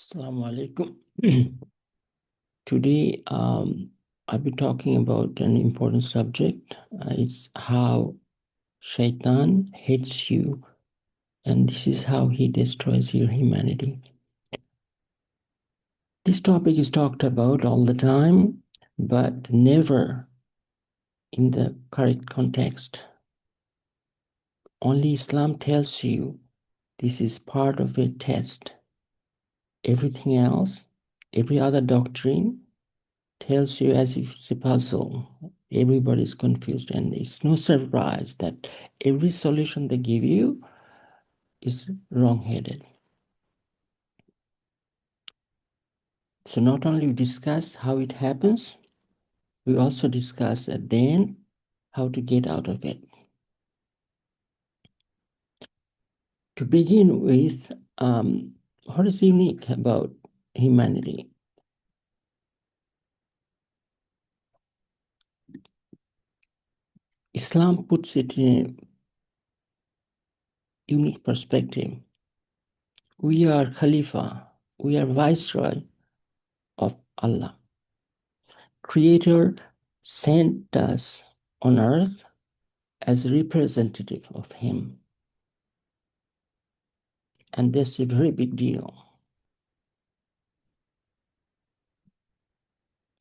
Assalamu alaikum. Today, I'll be talking about an important subject. It's how Shaitan hates you, and this is how he destroys your humanity. This topic is talked about all the time, but never in the correct context. Only Islam tells you this is part of a test. Everything else, every other doctrine, tells you as if it's a puzzle. Everybody's confused, and it's no surprise that every solution they give you is wrong-headed. So not only we discuss how it happens, we also discuss then how to get out of it. To begin with, what is unique about humanity? Islam puts it in a unique perspective. We are Khalifa, we are Viceroy of Allah. Creator sent us on earth as a representative of him. And that's a very big deal.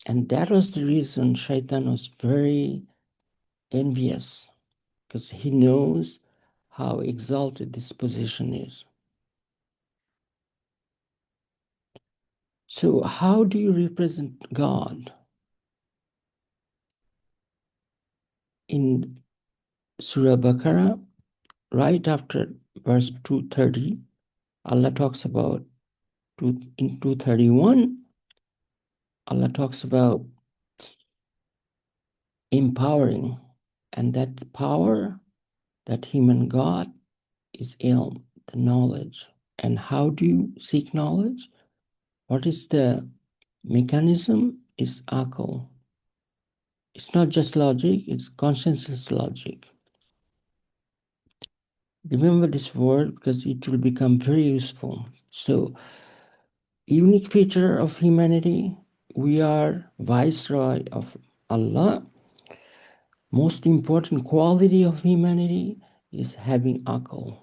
And that was the reason Shaitan was very envious, because he knows how exalted this position is. So how do you represent God? In Surah Baqarah, right after verse 230, Allah talks about, in 231, Allah talks about empowering, and that power, that human God, is ilm, the knowledge. And how do you seek knowledge? What is the mechanism? Is akal. It's not just logic, it's conscienceless logic. Remember this word because it will become very useful. So, unique feature of humanity, we are Viceroy of Allah. Most important quality of humanity is having akal.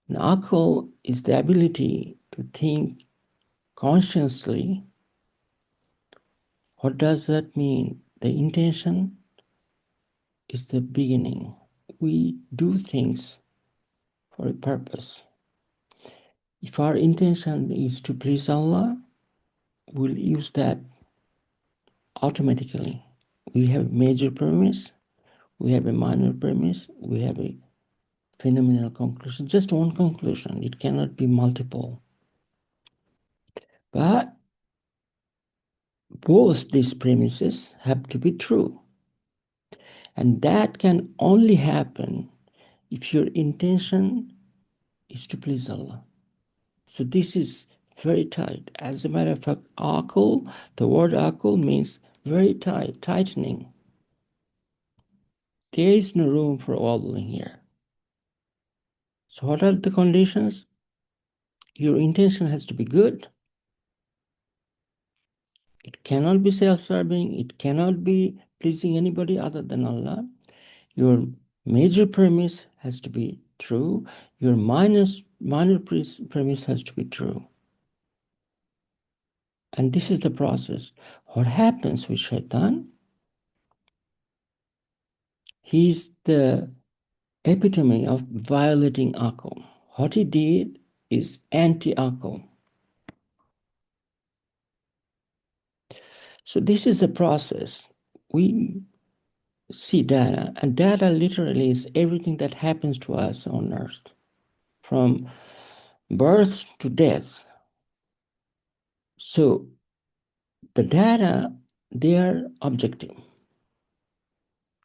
And akal is the ability to think consciously. What does that mean? The intention is the beginning. We do things for a purpose. If our intention is to please Allah, we'll use that automatically. We have a major premise, we have a minor premise, we have a phenomenal conclusion. Just one conclusion. It cannot be multiple. But both these premises have to be true. And that can only happen if your intention is to please Allah. So this is very tight. As a matter of fact, akal, the word akal means very tight, tightening. There is no room for wobbling here. So what are the conditions? Your intention has to be good. It cannot be self-serving. It cannot be pleasing anybody other than Allah. Your major premise has to be true. Your minor premise has to be true. And this is the process. What happens with Shaitan? He's the epitome of violating akal. What he did is anti-akal. So this is the process. We see data, and data literally is everything that happens to us on earth, from birth to death. So the data, they are objective.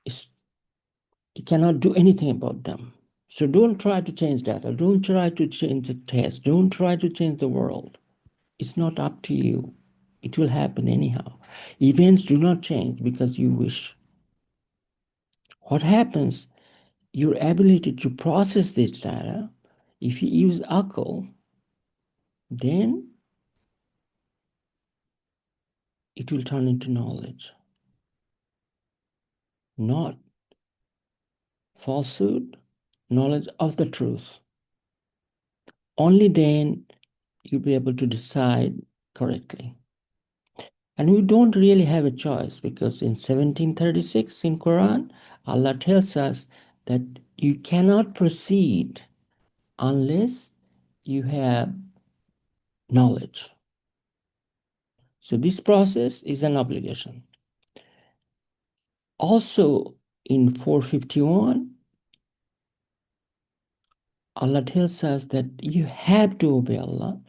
You cannot do anything about them. So don't try to change data. Don't try to change the test. Don't try to change the world. It's not up to you. It will happen anyhow. Events do not change because you wish. What happens, your ability to process this data, if you use akal, then it will turn into knowledge, not falsehood, knowledge of the truth. Only then you'll be able to decide correctly. And we don't really have a choice, because in 1736 in Quran, Allah tells us that you cannot proceed unless you have knowledge. So this process is an obligation. Also in 451, Allah tells us that you have to obey Allah,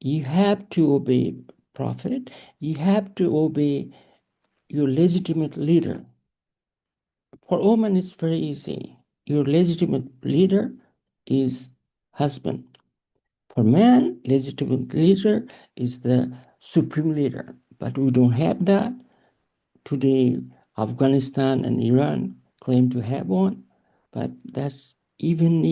you have to obey Prophet, you have to obey your legitimate leader. For women, it's very easy. Your legitimate leader is husband. For man, legitimate leader is the supreme leader. But we don't have that. Today, Afghanistan and Iran claim to have one. But that's even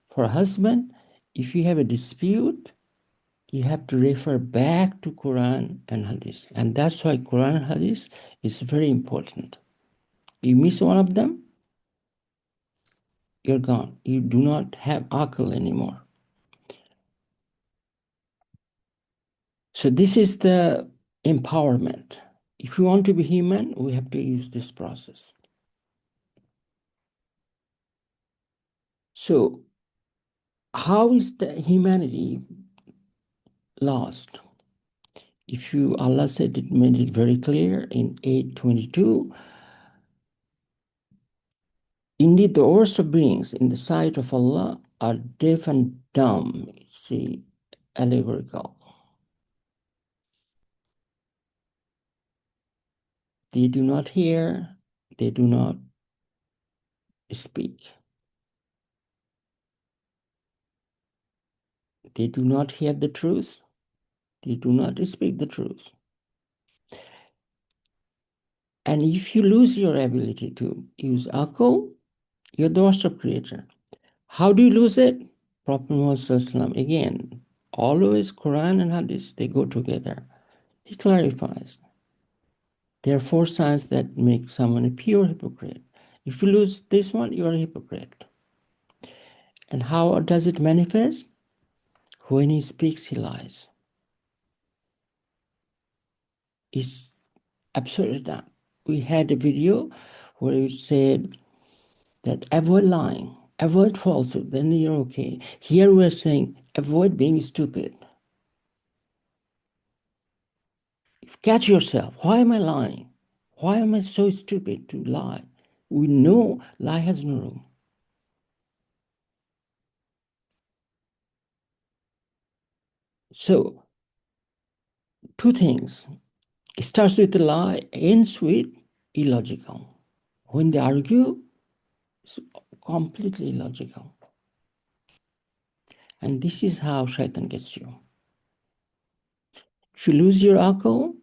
for a husband, if you have a dispute, you have to refer back to Quran and Hadith. And that's why Quran and Hadith is very important. You miss one of them, you're gone. You do not have akal anymore. So this is the empowerment. If you want to be human, we have to use this process. So how is the humanity lost? If you, Allah said it, made it very clear in 8:22, indeed the worst of beings in the sight of Allah are deaf and dumb. See, allegorical. They do not hear, they do not speak. They do not hear the truth. They do not speak the truth. And if you lose your ability to use akal, you're the worship creature. How do you lose it? Prophet Muhammad, again, always Quran and Hadith, they go together. He clarifies. There are 4 signs that make someone a pure hypocrite. If you lose this one, you're a hypocrite. And how does it manifest? When he speaks, he lies. It's absolutely not. We had a video where it said that avoid lying, avoid falsehood, then you're okay. Here we're saying avoid being stupid. Catch yourself. Why am I lying? Why am I so stupid to lie? We know lie has no room. So, 2 things. It starts with a lie, ends with illogical. When they argue, it's completely illogical. And this is how Shaitan gets you. If you lose your akal,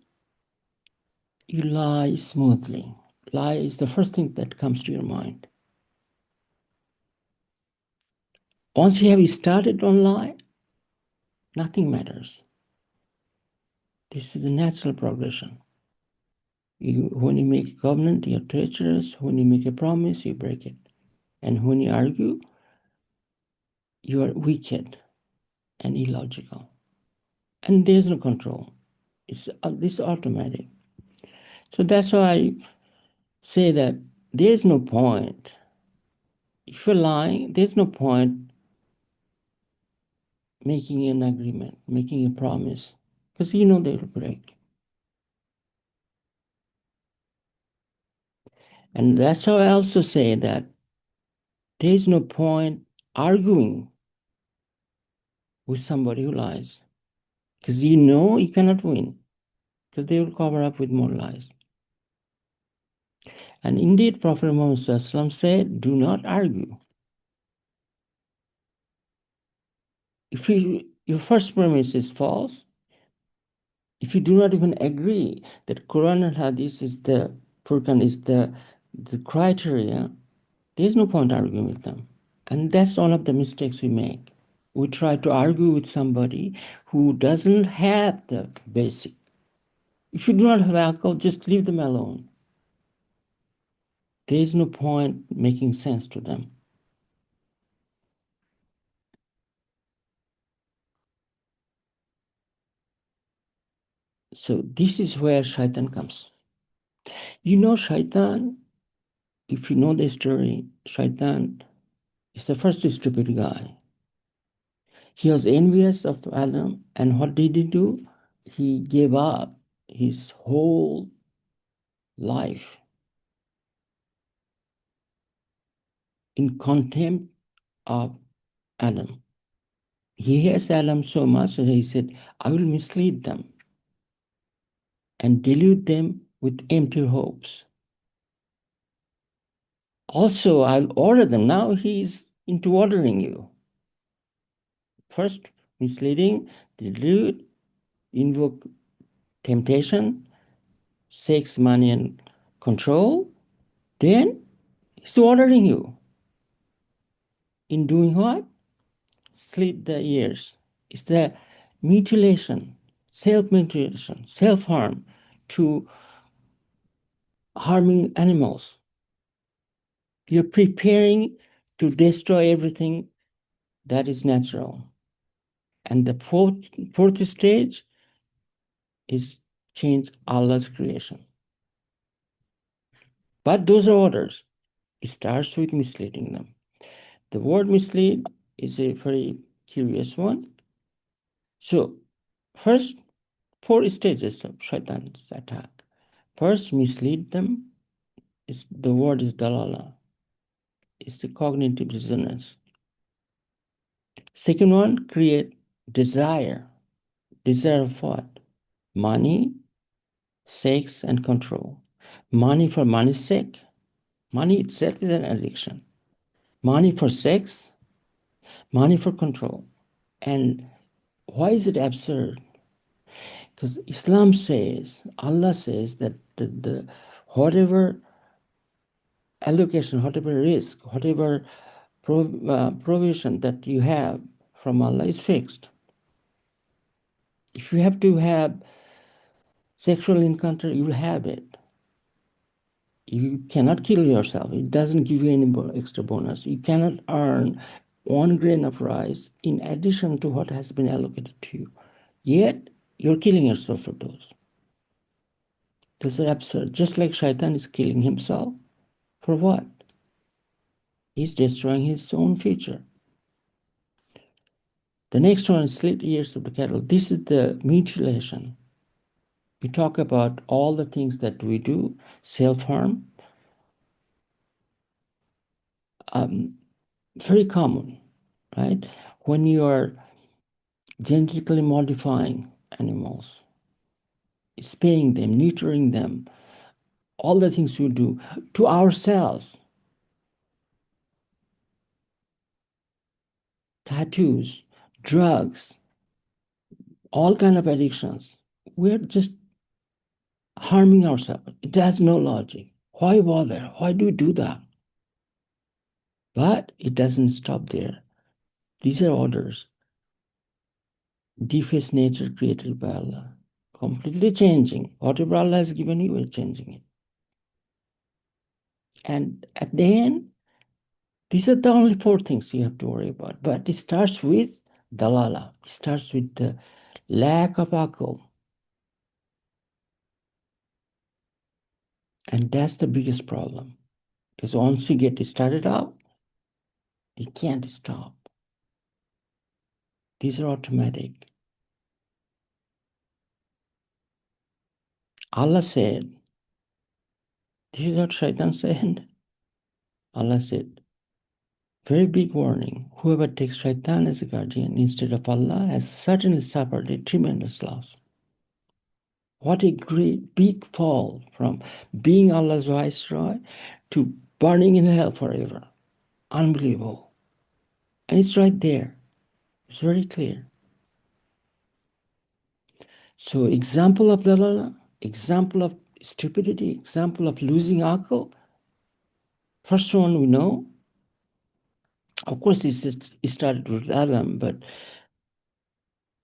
you lie smoothly. Lie is the first thing that comes to your mind. Once you have started on lie, nothing matters. This is the natural progression. When you make a covenant, you're treacherous. When you make a promise, you break it. And when you argue, you are wicked and illogical. And there's no control. It's this automatic. So that's why I say that there's no point. If you're lying, there's no point making an agreement, making a promise, because you know they will break. And that's how I also say that there's no point arguing with somebody who lies, because you know you cannot win, because they will cover up with more lies. And indeed, Prophet Muhammad said, do not argue. If your first premise is false, if you do not even agree that Quran and Hadith is the Furqan is the criteria, there's no point arguing with them. And that's one of the mistakes we make. We try to argue with somebody who doesn't have the basic. If you do not have alcohol, just leave them alone. There is no point making sense to them. So this is where shaitan comes. You know, shaitan, if you know the story, shaitan is the first stupid guy. He was envious of Adam, and what did he do? He gave up his whole life in contempt of Adam. He hates Adam so much that he said, I will mislead them and delude them with empty hopes. Also, I'll order them. Now he's into ordering you. First, misleading, delude, invoke temptation, sex, money, and control. Then he's ordering you. In doing what? Slit the ears. It's the mutilation, self-mutilation, self-harm to harming animals. You're preparing to destroy everything that is natural. And the fourth stage is change Allah's creation. But those are orders. It starts with misleading them. The word mislead is a very curious one. So, first, 4 stages of shaitan's attack. First, mislead them. The word is dalala. It's the cognitive dissonance. Second one, create desire. Desire of what? Money, sex, and control. Money for money's sake. Money itself is an addiction. Money for sex, money for control. And why is it absurd? Because Islam says, Allah says that the whatever allocation, whatever risk, whatever provision that you have from Allah is fixed. If you have to have sexual encounter, you will have it. You cannot kill yourself. It doesn't give you any extra bonus. You cannot earn 1 grain of rice in addition to what has been allocated to you. Yet, you're killing yourself for those. Those are absurd. Just like Shaitan is killing himself. For what? He's destroying his own future. The next one is slit ears of the cattle. This is the mutilation. We talk about all the things that we do, self-harm. Very common, right? When you are genetically modifying animals, spaying them, neutering them, all the things we do to ourselves, tattoos, drugs, all kind of addictions, we're just harming ourselves. It has no logic. Why bother? Why do we do that? But it doesn't stop there. These are orders. Deface nature created by Allah. Completely changing. Whatever Allah has given you, we're changing it. And at the end, these are the only 4 things you have to worry about. But it starts with dalala. It starts with the lack of akal. And that's the biggest problem. Because once you get started out, you can't stop. These are automatic. Allah said, this is what Shaitan said. Allah said, very big warning. Whoever takes Shaitan as a guardian instead of Allah has certainly suffered a tremendous loss. What a great big fall from being Allah's Viceroy to burning in hell forever. Unbelievable. And it's right there. It's very clear. So example of dalala, example of stupidity, example of losing akal. First one we know, Of course, it started with Adam, but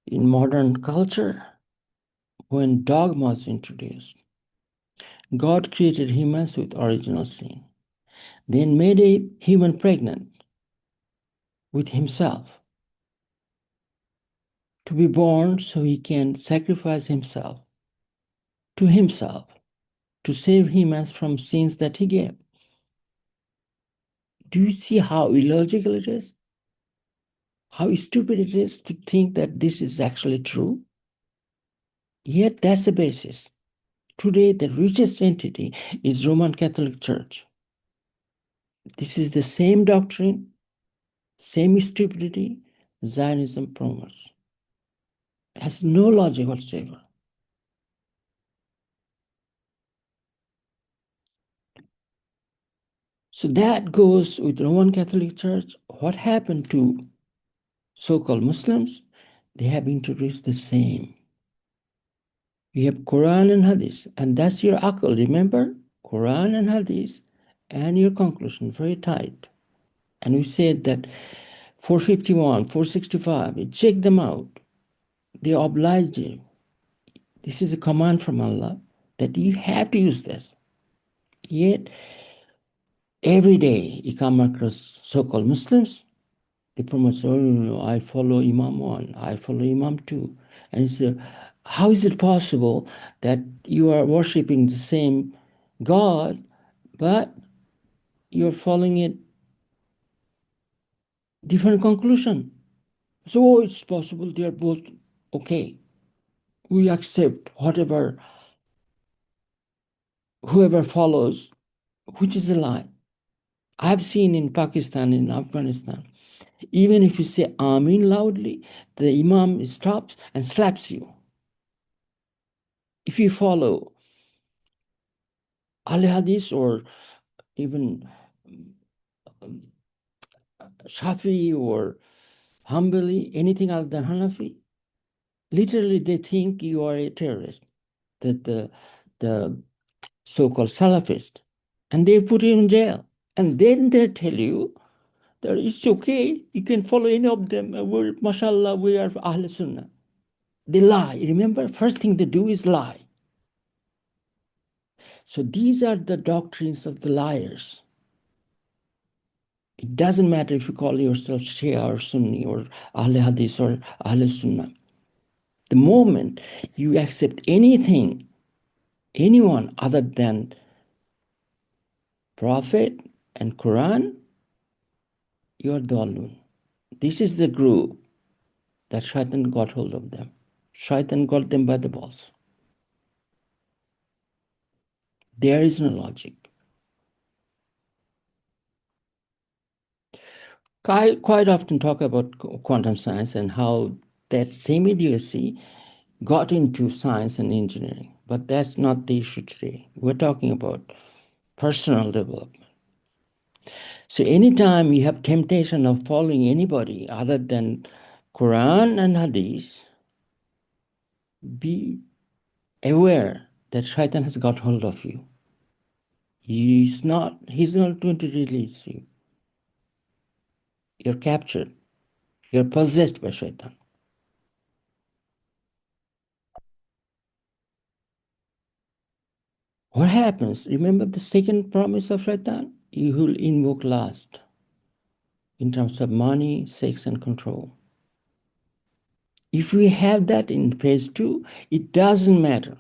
in modern culture, when dogma was introduced, God created humans with original sin, then made a human pregnant with himself to be born so he can sacrifice himself to save humans from sins that he gave. Do you see how illogical it is? How stupid it is to think that this is actually true? Yet that's the basis. Today, the richest entity is Roman Catholic Church. This is the same doctrine, same stupidity Zionism promotes. It has no logic whatsoever. So that goes with Roman Catholic Church. What happened to so-called Muslims? They have introduced the same. You have Quran and Hadith, and that's your akal. Remember, Quran and Hadith, and your conclusion very tight. And we said that 451, 465, you check them out. They oblige you. This is a command from Allah that you have to use this. Yet, every day you come across so-called Muslims, they promise, oh, no, I follow Imam 1, I follow Imam 2. And it's how is it possible that you are worshipping the same God, but you're following it different conclusion? So it's possible they are both okay. We accept whoever follows, which is a lie. I've seen in Pakistan, in Afghanistan, even if you say Amin loudly, the Imam stops and slaps you. If you follow Al Hadith or even Shafi or Hanbali, anything other than Hanafi, literally they think you are a terrorist, that the so-called Salafist, and they put you in jail. And then they tell you that it's okay, you can follow any of them. We're, mashallah, we are Ahl Sunnah. They lie. Remember, first thing they do is lie. So these are the doctrines of the liars. It doesn't matter if you call yourself Shia or Sunni or Ahl Hadith or Ahl Sunnah. The moment you accept anything, anyone other than Prophet and Quran, you are Dalun. This is the group that Shaitan got hold of them. Shaitan got them by the balls. There is no logic. I quite often talk about quantum science and how that same idiocy got into science and engineering. But that's not the issue today. We're talking about personal development. So anytime you have temptation of following anybody other than Quran and Hadith, be aware that Shaitan has got hold of you. He's not going to release you. You're captured. You're possessed by Shaitan. What happens? Remember the second promise of Shaitan? You will invoke lust in terms of money, sex, and control. If we have that in phase 2, it doesn't matter.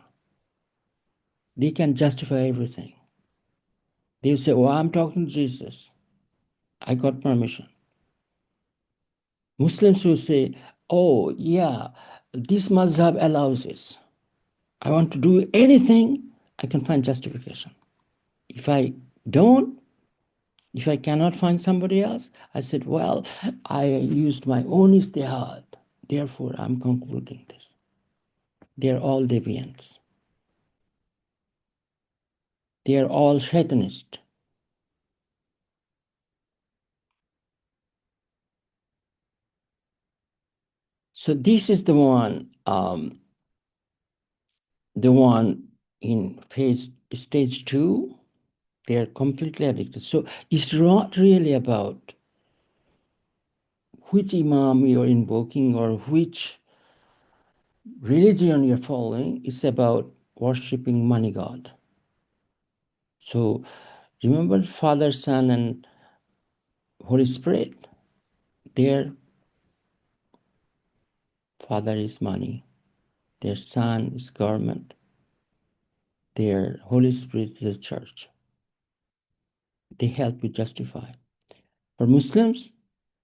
They can justify everything. They'll say, oh, I'm talking to Jesus. I got permission. Muslims will say, oh, yeah, this mazhab allows this. I want to do anything, I can find justification. If I don't, if I cannot find somebody else, I said, well, I used my own ijtihad. Therefore, I'm concluding this. They're all deviants. They're all shaitanist. So this is the one in stage 2. They're completely addicted. So it's not really about which imam you're invoking or which religion you're following, it's about worshiping money god. So remember Father, Son, and Holy Spirit. Their father is money, their son is government, their Holy Spirit is the church. They help you justify. For Muslims,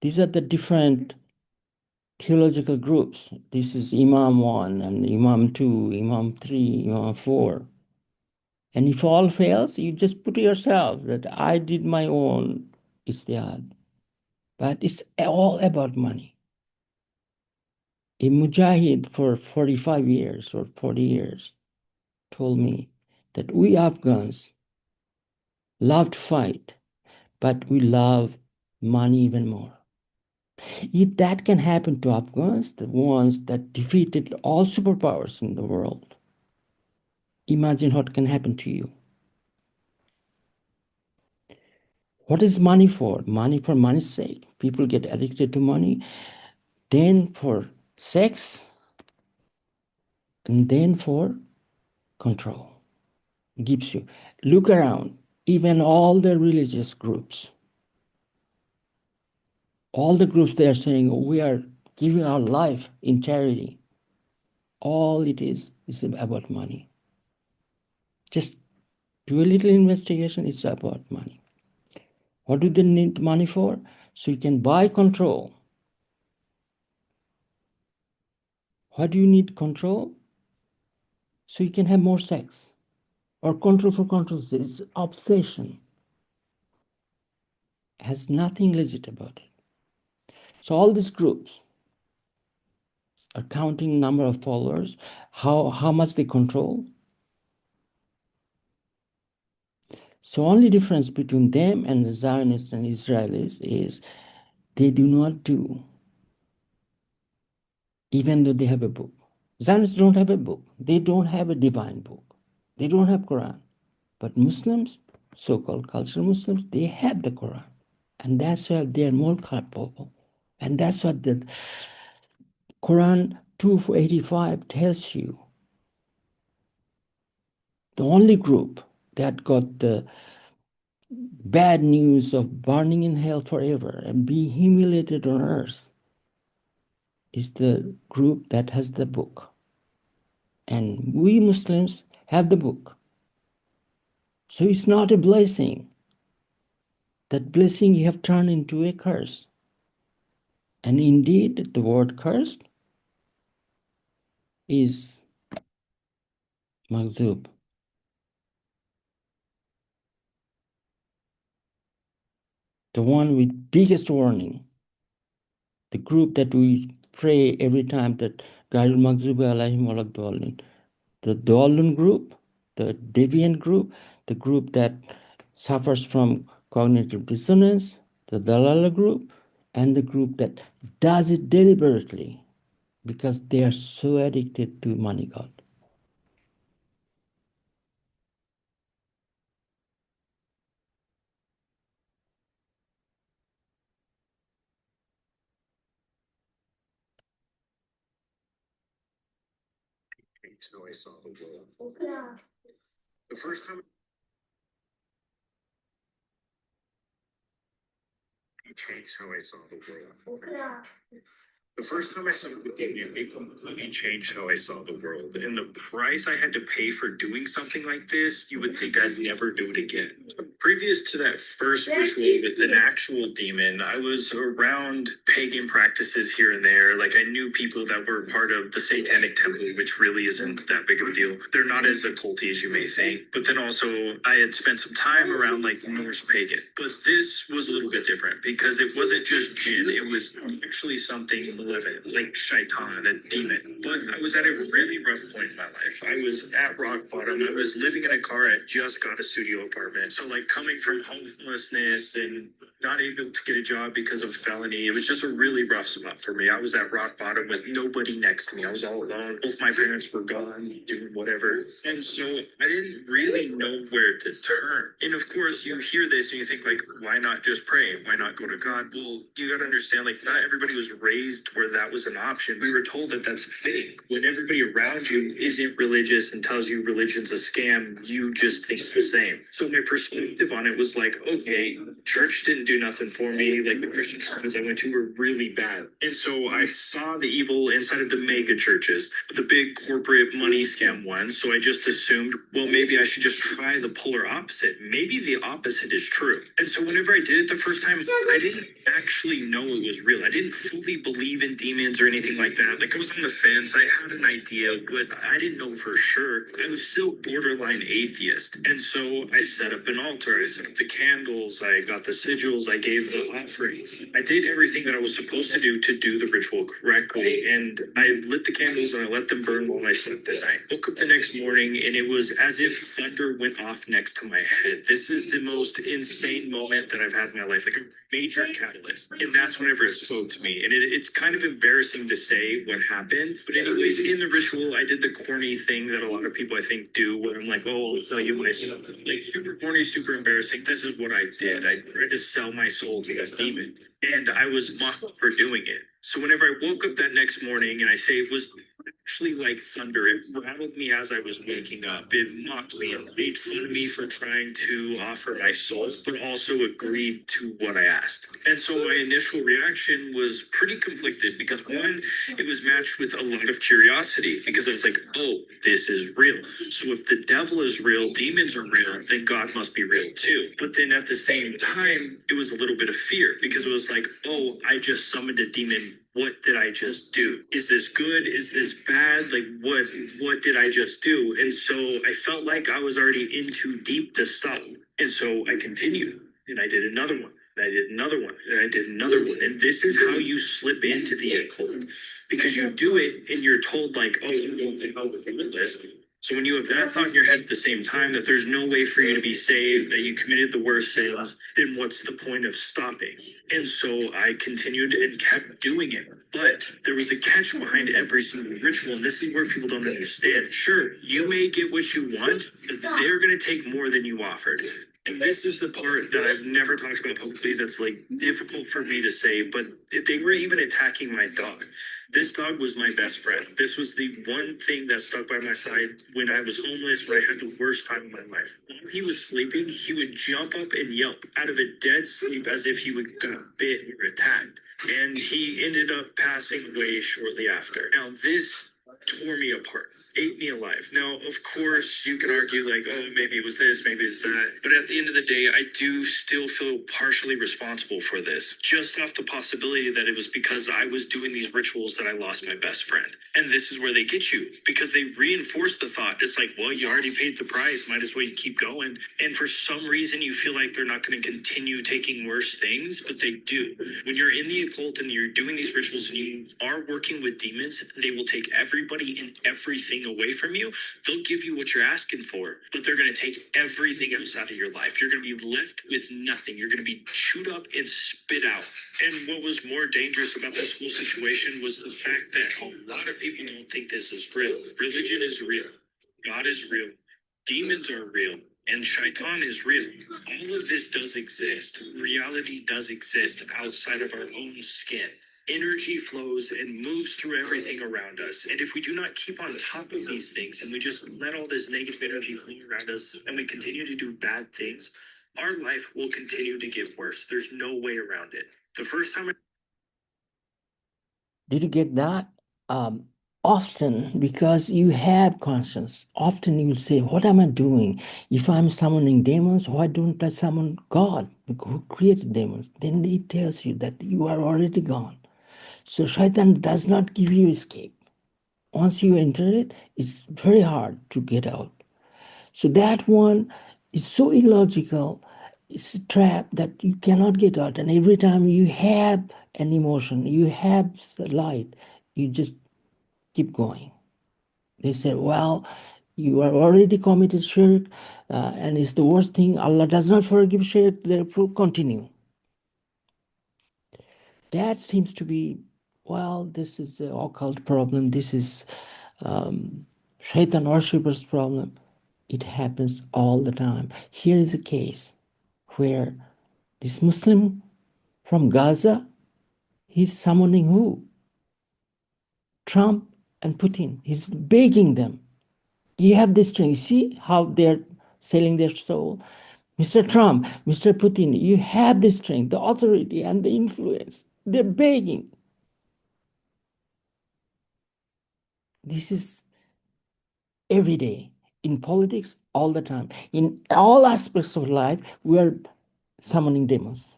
these are the different theological groups. This is Imam 1 and Imam 2, Imam 3, Imam 4. And if all fails, you just put yourself that I did my own ijtihad. But it's all about money. A mujahid for 45 years or 40 years told me that we Afghans love to fight, but we love money even more. If that can happen to Afghans, the ones that defeated all superpowers in the world, imagine what can happen to you. What is money for? Money for money's sake. People get addicted to money. Then for sex, and then for control. Gives you. Look around. Even all the religious groups, all the groups they are saying we are giving our life in charity. All it is about money. Just do a little investigation, it's about money. What do they need money for? So you can buy control. Why do you need control? So you can have more sex. Or control for control, it's obsession. Has nothing legit about it. So all these groups are counting number of followers, how much they control. So only difference between them and the Zionists and Israelis is they do not do, even though they have a book. Zionists don't have a book. They don't have a divine book. They don't have Quran. But Muslims, so-called cultural Muslims, they have the Quran. And that's why they are more culpable. And that's what the Quran 285 tells you. The only group that got the bad news of burning in hell forever and being humiliated on earth is the group that has the book. And we Muslims have the book. So it's not a blessing. That blessing you have turned into a curse. And indeed, the word cursed is magzub. The one with biggest warning. The group that we pray every time that Gairul Magzubi Alaihim Walad the Dallun group, the deviant group, the group that suffers from cognitive dissonance, the Dalala group, and the group that does it deliberately because they are so addicted to money god. How I saw the world. The first time he changed how I saw the world. The first time I saw looking at it completely changed how I saw the world. And the price I had to pay for doing something like this, you would think I'd never do it again. Previous to that first ritual with an actual demon, I was around pagan practices here and there. Like I knew people that were part of the Satanic Temple, which really isn't that big of a deal. They're not as occulty as you may think. But then also I had spent some time around like Norse pagan. But this was a little bit different because it wasn't just jinn. It was actually something malevolent, like shaitan, a demon. But I was at a really rough point in my life. I was at rock bottom. I was living in a car. I just got a studio apartment. So like coming from homelessness and not able to get a job because of felony. It was just a really rough spot for me. I was at rock bottom with nobody next to me. I was all alone. Both my parents were gone, doing whatever. And so I didn't really know where to turn. And of course, you hear this and you think, like, why not just pray? Why not go to God? Well, you got to understand, like, not everybody was raised where that was an option. We were told that that's a thing. When everybody around you isn't religious and tells you religion's a scam, you just think the same. So my perspective on it was like, okay, church didn't do nothing for me. Like, the Christian churches I went to were really bad. And so I saw the evil inside of the mega churches, the big corporate money scam ones. So I just assumed, well, maybe I should just try the polar opposite. Maybe the opposite is true. And so whenever I did it the first time, I didn't actually know it was real. I didn't fully believe in demons or anything like that. Like, I was on the fence. I had an idea, but I didn't know for sure. I was still borderline atheist. And so I set up an altar. I set up the candles. I got the sigils. I gave the offerings. I did everything that I was supposed to do the ritual correctly. And I lit the candles and I let them burn while I slept at night. Woke up the next morning and it was as if thunder went off next to my head. This is the most insane moment that I've had in my life, like a major catalyst. And that's whenever it spoke to me. And it's kind of embarrassing to say what happened. But anyways, in the ritual, I did the corny thing that a lot of people I think do, where I'm like, oh, I'll tell you myself. Like, super corny, super embarrassing. This is what I did. I tried to sell my soul to this demon. And I was mocked for doing it. So whenever I woke up that next morning, and I say it was actually like thunder, it rattled me as I was waking up. It mocked me and made fun of me for trying to offer my soul, but also agreed to what I asked. And so my initial reaction was pretty conflicted because, one, it was matched with a lot of curiosity because I was like, oh, this is real. So if the devil is real, demons are real, then God must be real too. But then at the same time, it was a little bit of fear because it was like, oh, I just summoned a demon. What did I just do? Is this good? Is this bad? Like, what did I just do? And so I felt like I was already in too deep to stop. And so I continued and I did another one. And I did another one and I did another one. And this is how you slip into the occult, because you do it and you're told, like, oh, you won't be held with this. So when you have that thought in your head at the same time, that there's no way for you to be saved, that you committed the worst sins, then what's the point of stopping? And so I continued and kept doing it. But there was a catch behind every single ritual, and this is where people don't understand. Sure, you may get what you want, but they're going to take more than you offered. And this is the part that I've never talked about publicly that's, like, difficult for me to say, but they were even attacking my dog. This dog was my best friend. This was the one thing that stuck by my side when I was homeless, when I had the worst time of my life. While he was sleeping, he would jump up and yelp out of a dead sleep as if he would got bit or attacked. And he ended up passing away shortly after. Now, this tore me apart, ate me alive. Now, of course, you can argue, like, oh, maybe it was this, maybe it's that. But at the end of the day, I do still feel partially responsible for this, just off the possibility that it was because I was doing these rituals that I lost my best friend. And this is where they get you, because they reinforce the thought. It's like, well, you already paid the price, might as well you keep going. And for some reason, you feel like they're not going to continue taking worse things, but they do. When you're in the occult and you're doing these rituals and you are working with demons, they will take everybody and everything away from you. They'll give you what you're asking for, but they're going to take everything else out of your life. You're going to be left with nothing. You're going to be chewed up and spit out. And what was more dangerous about this whole situation was the fact that a lot of people don't think this is real. Religion is real. God is real. Demons are real. And Shaitan is real. All of this does exist. Reality does exist outside of our own skin. Energy flows and moves through everything around us. And if we do not keep on top of these things and we just let all this negative energy flow around us and we continue to do bad things, our life will continue to get worse. There's no way around it. The first time Did you get that? Often, because you have conscience, often you'll say, what am I doing? If I'm summoning demons, why don't I summon God who created demons? Then it tells you that you are already gone. So Shaitan does not give you escape. Once you enter it, it's very hard to get out. So that one is so illogical. It's a trap that you cannot get out. And every time you have an emotion, you have the light, you just keep going. They said, well, you are already committed shirk, and it's the worst thing. Allah does not forgive shirk, therefore continue. That seems to be, well, this is the occult problem. This is shaitan worshippers problem. It happens all the time. Here is a case where this Muslim from Gaza, he's summoning who? Trump and Putin. He's begging them. You have this strength. You see how they're selling their soul? Mr. Trump, Mr. Putin, you have the strength, the authority, and the influence. They're begging. This is every day in politics, all the time. In all aspects of life, we are summoning demons.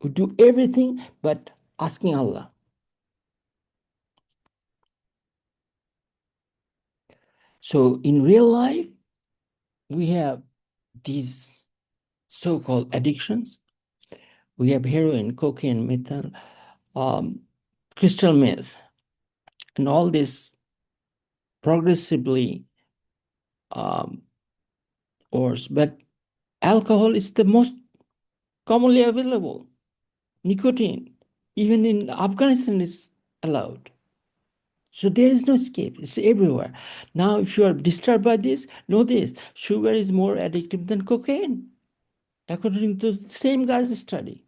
We do everything but asking Allah. So in real life, we have these so-called addictions. We have heroin, cocaine, methadone, crystal meth, and all this progressively worse. But alcohol is the most commonly available. Nicotine, even in Afghanistan, is allowed. So there is no escape. It's everywhere. Now, if you are disturbed by this, know this: sugar is more addictive than cocaine, according to the same guy's study.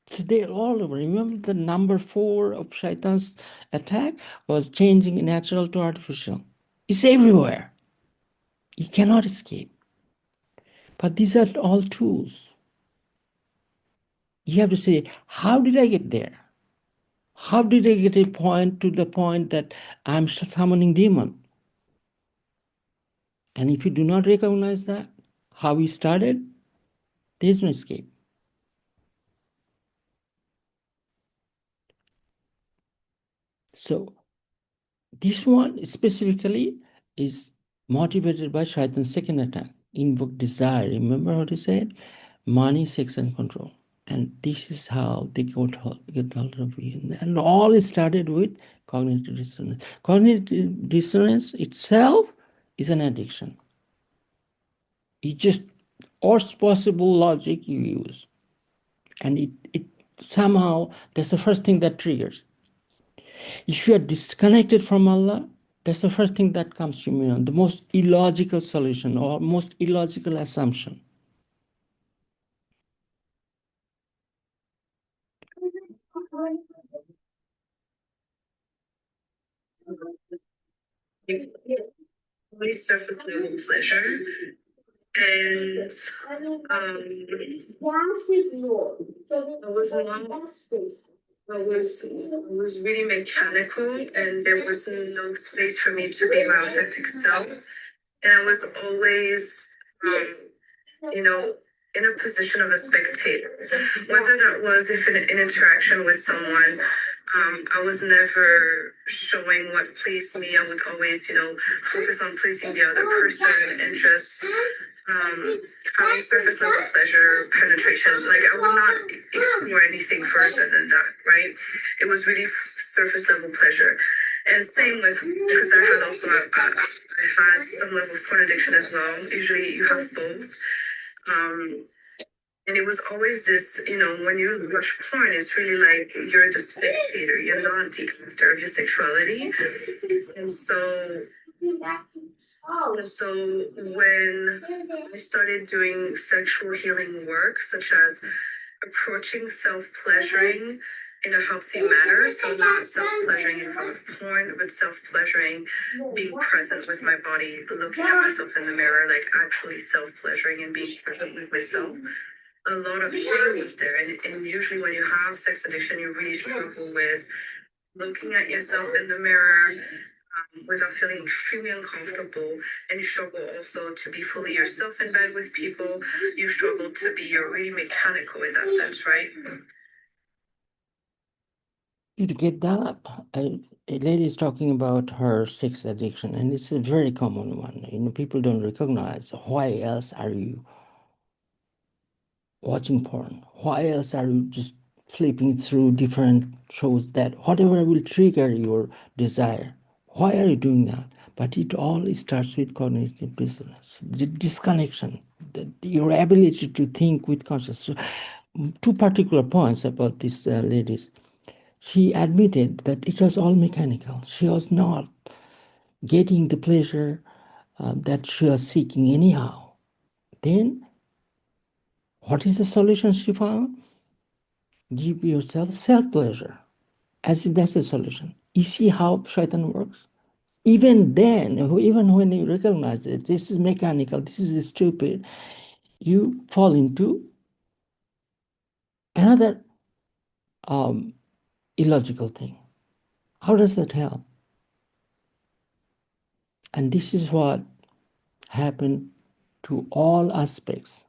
So they're all over. Remember the number 4 of Shaitan's attack was changing natural to artificial. It's everywhere. You cannot escape. But these are all tools. You have to say, how did I get there? How did I get a point to the point that I'm summoning demon? And if you do not recognize that, how we started, there's no escape. So this one specifically is motivated by Shaitan's second attack, invoke desire. Remember what he said? Money, sex, and control. And this is how they get hold of you. And all started with cognitive dissonance. Cognitive dissonance itself is an addiction. It's just worst possible logic you use. And it somehow, that's the first thing that triggers. If you are disconnected from Allah, that's the first thing that comes to me, the most illogical solution or most illogical assumption. Always surface level pleasure. And I was really mechanical, and there was no space for me to be my authentic self. And I was always, you know, in a position of a spectator. Whether that was if in an interaction with someone, I was never showing what pleased me. I would always, focus on pleasing the other person and just having surface level pleasure, penetration. Like I would not explore anything further than that, right? It was really surface level pleasure. And same with, because I had also, I had some level of porn addiction as well. Usually you have both. And it was always this, when you watch porn, it's really like you're the spectator, you're not the actor of your sexuality. And so when I started doing sexual healing work, such as approaching self-pleasuring in a healthy manner, so not self-pleasuring in front of porn, but self-pleasuring, being present with my body, looking at myself in the mirror, like actually self-pleasuring and being present with myself. A lot of shame was there. And usually when you have sex addiction, you really struggle with looking at yourself in the mirror without feeling extremely uncomfortable. And you struggle also to be fully yourself in bed with people. You struggle to be, you're really mechanical in that sense, right? You get that. A lady is talking about her sex addiction, and it's a very common one. People don't recognize. Why else are you watching porn? Why else are you just flipping through different shows that whatever will trigger your desire? Why are you doing that? But it all starts with cognitive dissonance, the disconnection, your ability to think with consciousness. two particular points about these ladies. She admitted that it was all mechanical. She was not getting the pleasure that she was seeking anyhow. Then, what is the solution she found? Give yourself self-pleasure, as if that's a solution. You see how shaitan works? Even then, even when you recognize that this is mechanical, this is stupid, you fall into another illogical thing. How does that help? And this is what happened to all aspects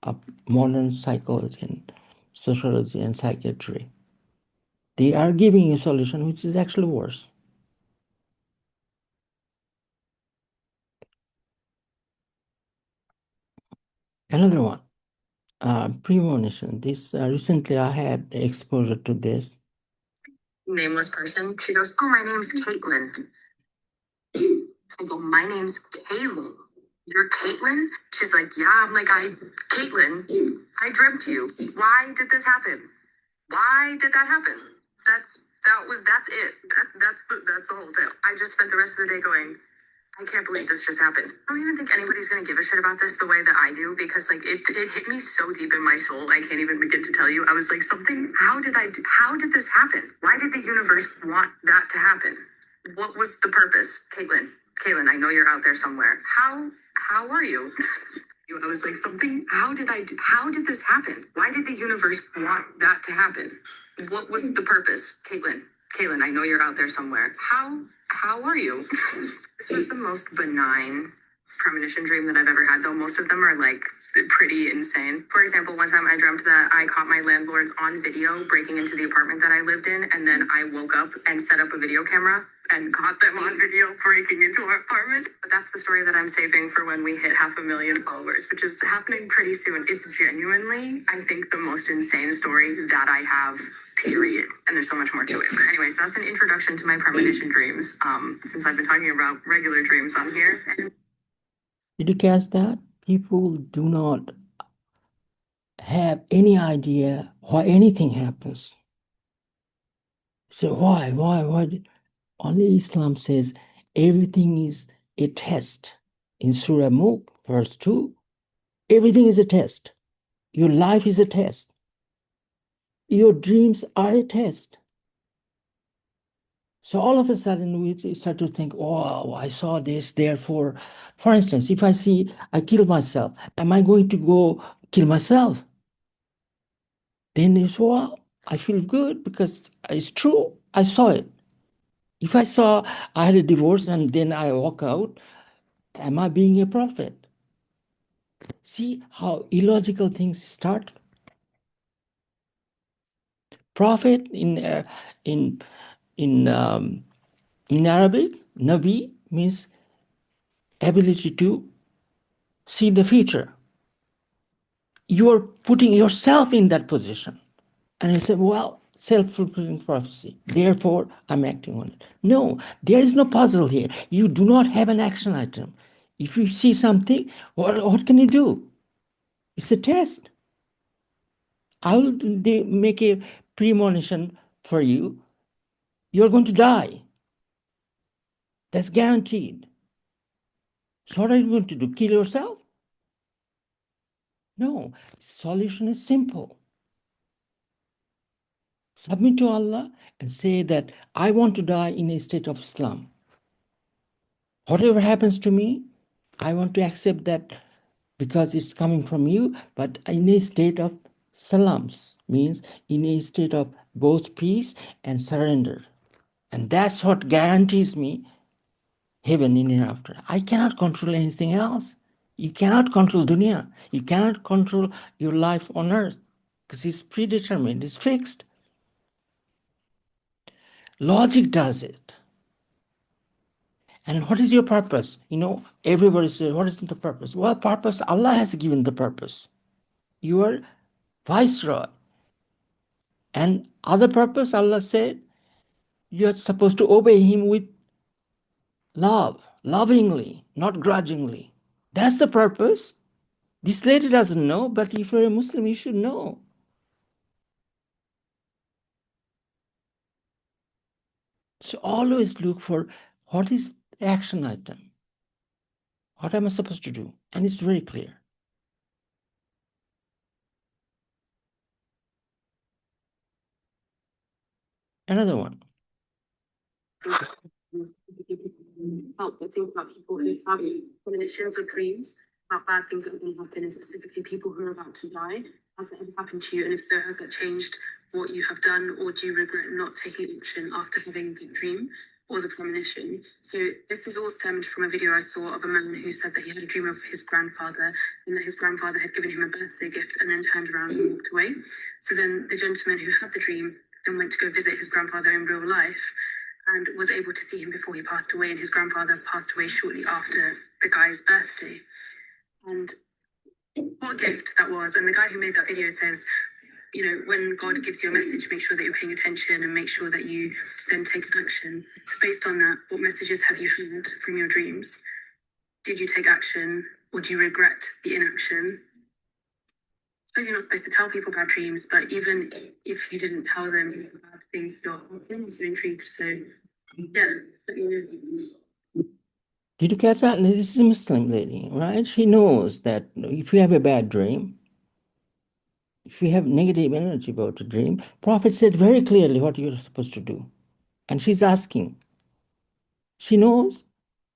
of modern psychology and sociology and psychiatry. They are giving a solution which is actually worse. Another one, premonition. This recently I had exposure to this. Nameless person. She goes, "Oh, my name's Caitlin." I go, "My name's Kaylin." "You're Caitlin?" She's like, "Yeah." I'm like, Caitlin, I dreamt you. Why did this happen? Why did that happen? That's it. That's the whole tale. I just spent the rest of the day going, I can't believe this just happened. I don't even think anybody's gonna give a shit about this the way that I do, because like it hit me so deep in my soul. I can't even begin to tell you. I was like, how did this happen? Why did the universe want that to happen? What was the purpose? Caitlin, I know you're out there somewhere. How are you? I was like, how did this happen? Why did the universe want that to happen? What was the purpose? Caitlin, I know you're out there somewhere. How are you? This was the most benign premonition dream that I've ever had, though most of them are like pretty insane. For example, one time I dreamt that I caught my landlords on video breaking into the apartment that I lived in, and then I woke up and set up a video camera and caught them on video breaking into our apartment. But that's the story that I'm saving for when we hit 500,000 followers, which is happening pretty soon. It's genuinely, I think, the most insane story that I have, period. And there's so much more to it. But anyways, that's an introduction to my premonition dreams. Since I've been talking about regular dreams on here. Did you catch that? People do not have any idea why anything happens. So why? Only Islam says everything is a test. In Surah Mulk, verse 2, everything is a test. Your life is a test. Your dreams are a test. So all of a sudden we start to think, oh, I saw this, therefore, for instance, if I see I kill myself, am I going to go kill myself? Then it's, well, I feel good because it's true. I saw it. If I saw I had a divorce and then I walk out, am I being a prophet? See how illogical things start? Prophet in Arabic, Nabi means ability to see the future. You are putting yourself in that position. And you say, well, self-fulfilling prophecy. Therefore, I'm acting on it. No, there is no puzzle here. You do not have an action item. If you see something, what can you do? It's a test. I will make a premonition for you. You're going to die. That's guaranteed. So what are you going to do? Kill yourself? No. Solution is simple. Submit to Allah and say that I want to die in a state of Islam. Whatever happens to me, I want to accept that because it's coming from you, but in a state of salams, means in a state of both peace and surrender. And that's what guarantees me heaven in and after. I cannot control anything else. You cannot control dunya. You cannot control your life on earth because it's predetermined, it's fixed. Logic does it. And what is your purpose? Everybody says, what is the purpose? Well, purpose, Allah has given the purpose. You are Viceroy. And other purpose, Allah said, you are supposed to obey Him with love, lovingly, not grudgingly. That's the purpose. This lady doesn't know, but if you're a Muslim, you should know. So always look for what is the action item? What am I supposed to do? And it's very clear. Another one. Help but think about people who have premonitions or dreams about bad things that are going to happen, and specifically people who are about to die. Has that ever happened to you? And if so, has that changed what you have done, or do you regret not taking action after having the dream or the premonition? So this is all stemmed from a video I saw of a man who said that he had a dream of his grandfather, and that his grandfather had given him a birthday gift and then turned around and walked away. So then the gentleman who had the dream then went to go visit his grandfather in real life and was able to see him before he passed away. And his grandfather passed away shortly after the guy's birthday. And what a gift that was. And the guy who made that video says, you know, when God gives you a message, make sure that you're paying attention and make sure that you then take action. So based on that, what messages have you had from your dreams? Did you take action, or do you regret the inaction? I suppose you're not supposed to tell people about dreams, but even if you didn't tell them bad things, I'm also intrigued. So, yeah, let me know. Did you catch that? This is a Muslim lady, right? She knows that if you have a bad dream, if you have negative energy about a dream, Prophet said very clearly what you're supposed to do. And she's asking. She knows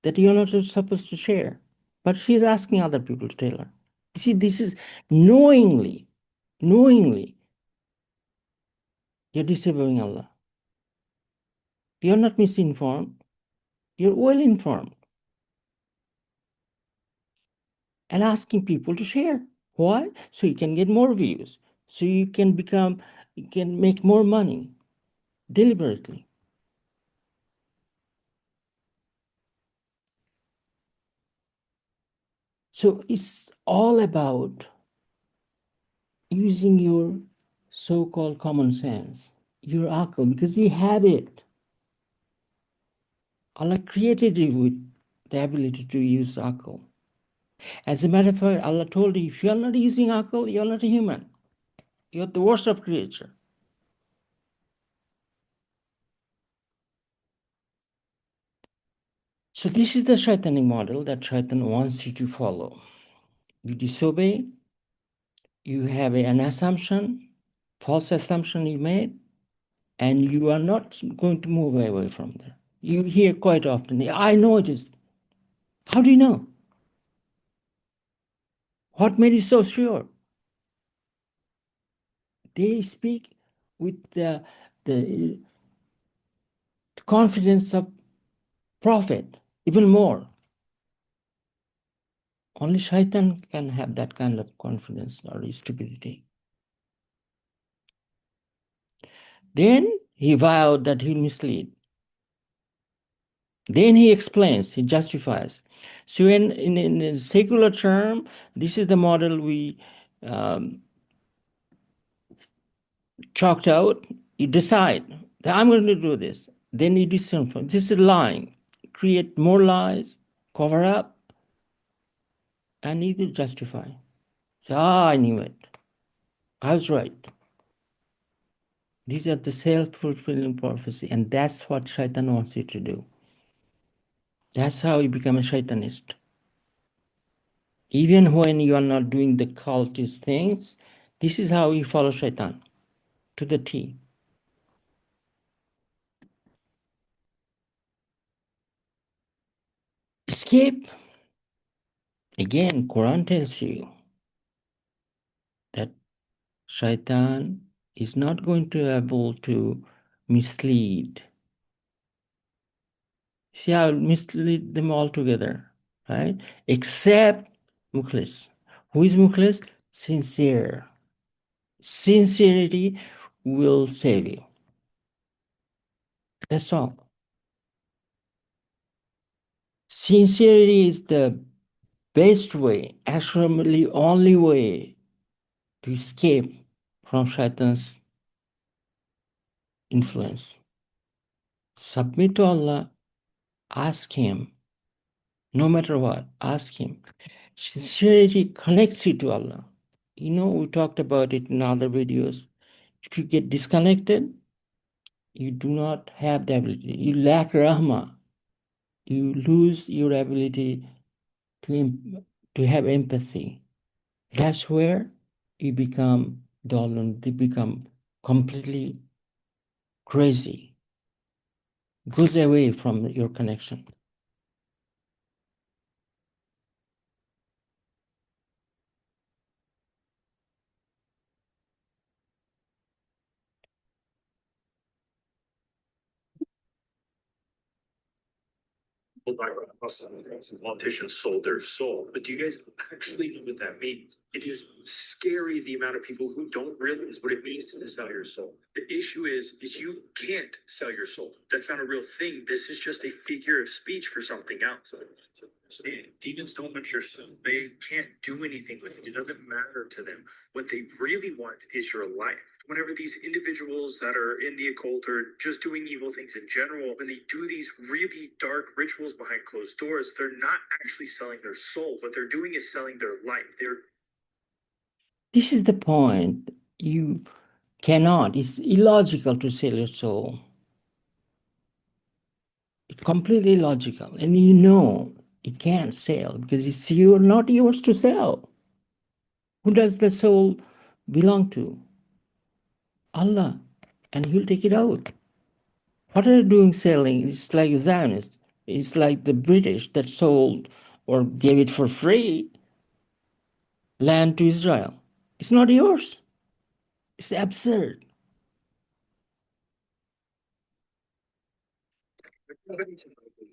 that you're not supposed to share, but she's asking other people to tell her. You see, this is knowingly, you're disobeying Allah. You're not misinformed, you're well informed. And asking people to share. Why? So you can get more views. So you can make more money deliberately. So it's all about using your so-called common sense, your akal, because you have it. Allah created you with the ability to use akal. As a matter of fact, Allah told you, if you're not using akal, you're not a human. You're the worst of creature. So this is the shaitanic model that shaitan wants you to follow. You disobey, you have an assumption, false assumption you made, and you are not going to move away from there. You hear quite often, I know it is. How do you know? What made you so sure? They speak with the confidence of prophet, even more. Only shaitan can have that kind of confidence or stupidity. Then he vowed that he'll mislead. Then he explains, he justifies. So in a secular term, this is the model we chalked out. You decide that I'm going to do this. Then you disinform. This is lying. Create more lies, cover up, and either justify. So, I knew it. I was right. These are the self-fulfilling prophecy, and that's what shaitan wants you to do. That's how you become a shaitanist. Even when you are not doing the cultist things, this is how you follow shaitan, to the T. Escape. Again, Quran tells you that shaitan is not going to be able to mislead. See, I'll mislead them all together, right? Except Mukhlis. Who is Mukhlis? Sincere. Sincerity will save you. That's all. Sincerity is the best way, actually only way to escape from shaitan's influence. Submit to Allah, ask him, no matter what, ask him. Sincerity connects you to Allah. You know, we talked about it in other videos. If you get disconnected, you do not have the ability. You lack Rahma. You lose your ability to have empathy. That's where you become dull and you become completely crazy. Goes away from your connection. Politicians sold their soul. But do you guys actually know what that means? It is scary the amount of people who don't realize what it means to sell your soul. The issue is you can't sell your soul. That's not a real thing. This is just a figure of speech for something else. Demons don't want your soul. They can't do anything with it. It doesn't matter to them. What they really want is your life. Whenever these individuals that are in the occult or just doing evil things in general, when they do these really dark rituals behind closed doors, they're not actually selling their soul. What they're doing is selling their life. This is the point. You cannot, it's illogical to sell your soul. It's completely illogical. And you know you can't sell because it's not yours to sell. Who does the soul belong to? Allah. And He'll take it out. What are you doing selling? It's like Zionists. It's like the British that sold or gave it for free land to Israel. It's not yours. It's absurd.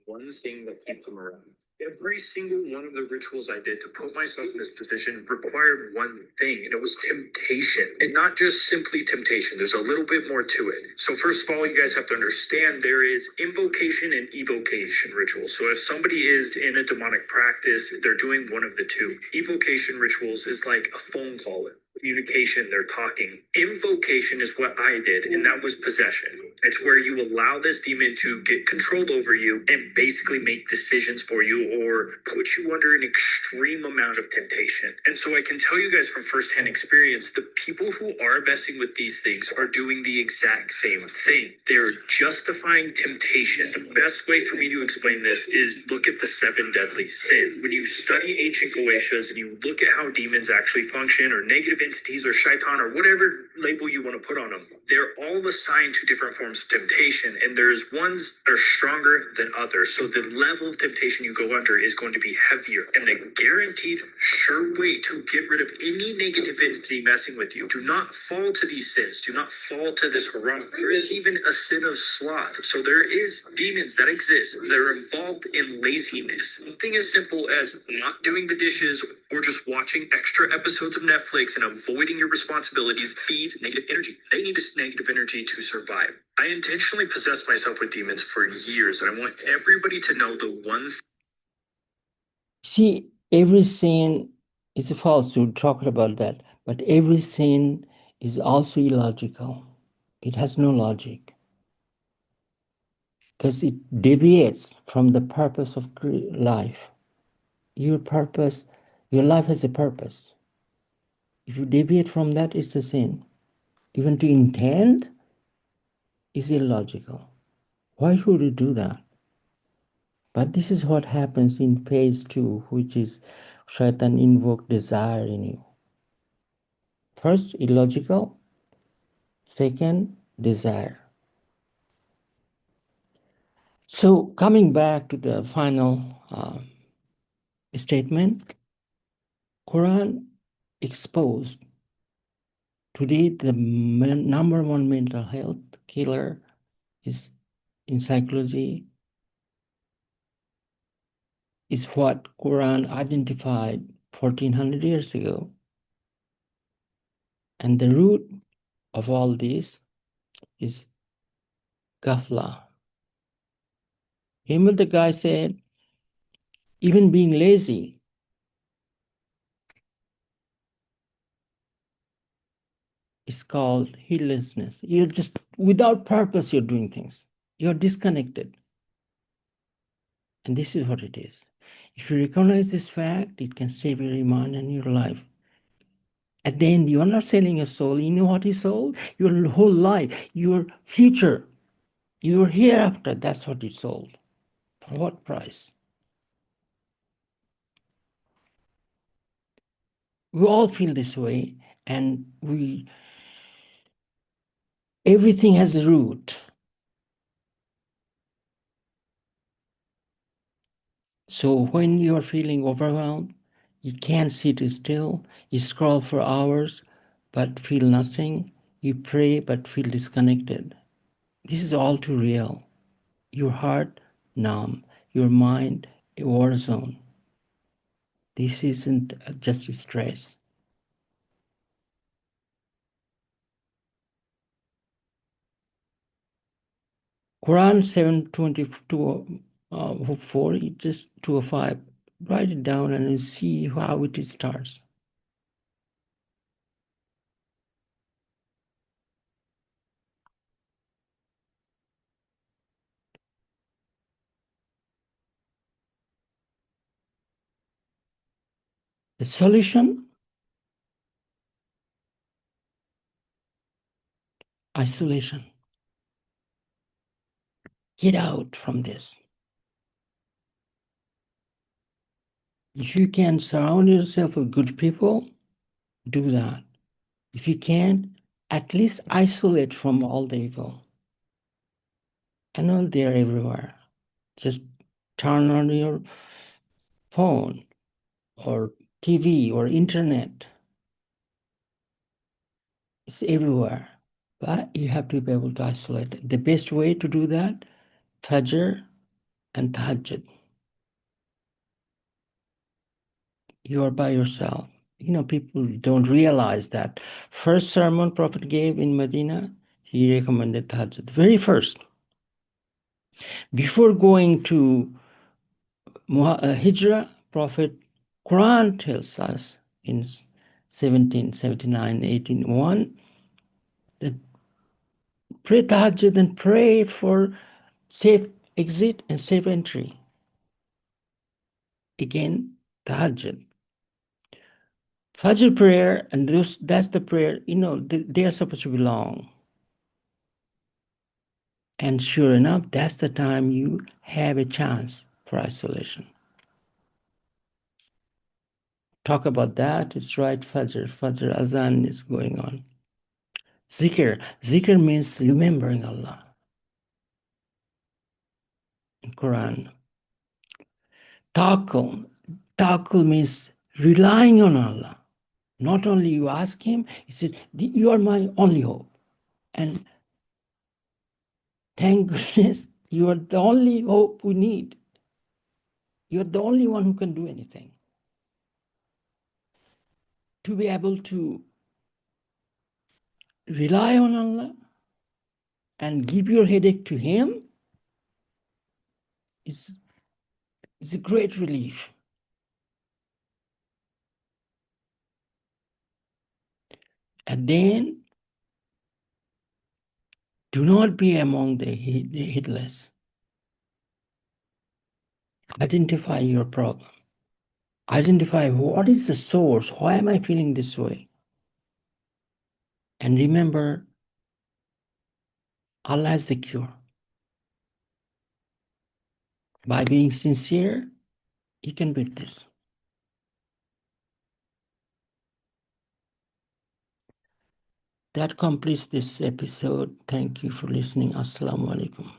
One thing that keeps them around. Every single one of the rituals I did to put myself in this position required one thing, and it was temptation. And not just simply temptation, there's a little bit more to it. So, first of all, you guys have to understand there is invocation and evocation rituals. So, if somebody is in a demonic practice, they're doing one of the two. Evocation rituals is like a phone call. Communication, they're talking. Invocation is what I did, and that was possession. It's where you allow this demon to get control over you and basically make decisions for you or put you under an extreme amount of temptation. And so I can tell you guys from firsthand experience, the people who are messing with these things are doing the exact same thing. They're justifying temptation. The best way for me to explain this is look at the 7 deadly sins. When you study ancient Goetias and you look at how demons actually function, or negative entities or shaitan or whatever label you want to put on them, they're all assigned to different forms of temptation, and there's ones that are stronger than others. So the level of temptation you go under is going to be heavier, and the guaranteed sure way to get rid of any negative entity messing with you, do not fall to these sins. Do not fall to this haram. There is even a sin of sloth. So there is demons that exist that are involved in laziness. Something as simple as not doing the dishes or just watching extra episodes of Netflix and avoiding your responsibilities feeds negative energy. They need this negative energy to survive. I intentionally possessed myself with demons for years, and I want everybody to know the one thing. See, every sin is a falsehood, talking about that, but every sin is also illogical. It has no logic because it deviates from the purpose of life. Your purpose, your life has a purpose. If you deviate from that, it's a sin. Even to intend is illogical. Why should you do that? But this is what happens in phase 2, which is Shaitan invoke desire in you. First, illogical. Second, desire. So coming back to the final statement, Quran exposed today the number one mental health killer is in psychology is what Quran identified 1400 years ago. And the root of all this is ghafla. Remember the guy said, even being lazy is called heedlessness. You're just, without purpose, you're doing things. You're disconnected. And this is what it is. If you recognize this fact, it can save your iman and your life. At the end, you are not selling your soul. You know what is sold? Your whole life, your future. Your hereafter, that's what you sold. For what price? We all feel this way, and everything has a root. So when you are feeling overwhelmed, you can't sit still, you scroll for hours but feel nothing, you pray but feel disconnected. This is all too real. Your heart numb, your mind a war zone. This isn't just stress. Quran 7:22 4, it's just 205. Write it down and see how it starts. The solution? Isolation. Get out from this. If you can surround yourself with good people, do that. If you can't, at least isolate from all the evil. I know they're everywhere. Just turn on your phone or TV or internet. It's everywhere. But you have to be able to isolate it. The best way to do that, Fajr and Tahajjud. You are by yourself. You know, people don't realize that. First sermon Prophet gave in Medina, he recommended Tahajjud. Very first. Before going to Hijrah, Prophet Quran tells us in 1779, 18:1 that pray Tahajjud and pray for safe exit and safe entry. Again, Tahajjud. Fajr prayer, and that's the prayer, you know, they are supposed to be long. And sure enough, that's the time you have a chance for isolation. Talk about that. It's right, Fajr. Fajr Azan is going on. Zikr. Zikr means remembering Allah in Quran. Tawakkul. Tawakkul means relying on Allah. Not only you ask Him, He said, you are my only hope. And thank goodness, you are the only hope we need. You're the only one who can do anything. To be able to rely on Allah and give your headache to Him is a great relief. And then do not be among the heedless. Identify your problem. Identify what is the source. Why am I feeling this way? And remember, Allah is the cure. By being sincere, you can beat this. That completes this episode. Thank you for listening. Assalamu alaikum.